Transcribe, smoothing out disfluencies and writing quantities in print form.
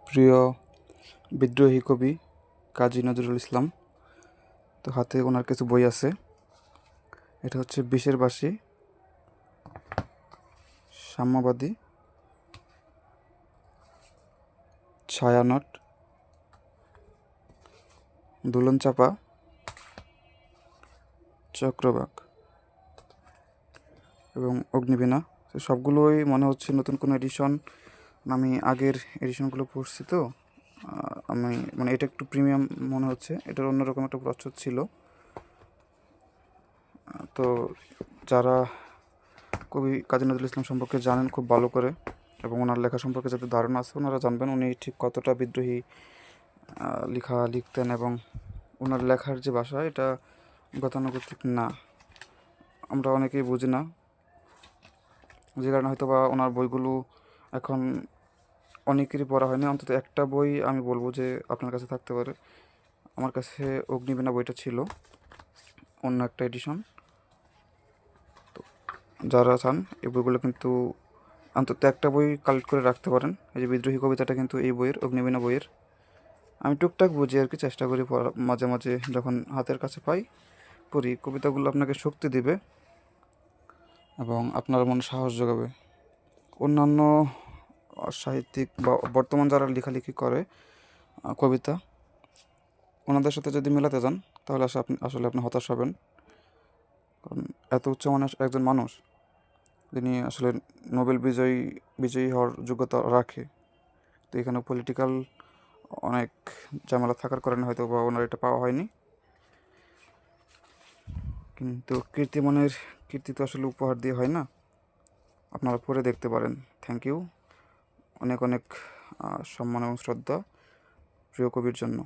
প্রিয় বিদ্রোহী কবি কাজী নজরুল ইসলাম। তো হাতে ওনার কিছু বই আছে। এটা হচ্ছে বিশের বাসী, সাম্যবাদী, ছায়ানট, দুলন চাপা, চক্রবাক এবং অগ্নিবীণা। তো সবগুলোই মনে হচ্ছে নতুন কোনো এডিশন। আমি আগের এডিশনগুলো পড়ছি, তো আমি মানে এটা একটু প্রিমিয়াম মনে হচ্ছে। এটার অন্যরকম একটা প্রচ্ছদ ছিল। তো যারা কবি কাজী নজরুল ইসলাম সম্পর্কে জানেন খুব ভালো করে, এবং ওনার লেখা সম্পর্কে যাদের ধারণা আছে ওনারা জানবেন উনি ঠিক কতটা বিদ্রোহী লেখা লিখতেন, এবং ওনার লেখার যে ভাষা এটা গতানুগতিক না, আমরা অনেকেই বুঝি না, যে কারণে হয়তো বা ওনার বইগুলো এখন অনেকেরই পড়া হয়নি। অন্তত একটা বই আমি বলবো যে আপনার কাছে থাকতে পারে। আমার কাছে অগ্নিবীণা বইটা ছিল, অন্য একটা এডিশন। তো যারা চান এই বইগুলো কিন্তু অন্তত একটা বই কালেক্ট করে রাখতে পারেন। এই যে বিদ্রোহী কবিতাটা কিন্তু এই বইয়ের, অগ্নিবীণা বইয়ের। আমি টুকটাক বুঝি আর কি, চেষ্টা করি পড়া, মাঝে মাঝে যখন হাতের কাছে পাই পড়ি। কবিতাগুলো আপনাকে শক্তি দিবে এবং আপনার মনে সাহস যোগাবে। অন্যান্য সাহিত্যিক বা বর্তমান যারা লেখালেখি করে কবিতা, ওনাদের সাথে যদি মেলাতে যান তাহলে আসলে আপনি হতাশ হবেন। কারণ এত উচ্চমানের একজন মানুষ, যিনি আসলে নোবেল বিজয়ী হওয়ার যোগ্যতা রাখে, তো এখানে পলিটিক্যাল অনেক ঝামেলা থাকার কারণে হয়তো বা ওনার এটা পাওয়া হয়নি। কিন্তু কীর্তি তো আসলে উপহার দিয়ে হয় না। আপনারা পড়ে দেখতে পারেন। Thank you. অনেক অনেক সম্মান এবং শ্রদ্ধা প্রিয় কবির জন্য।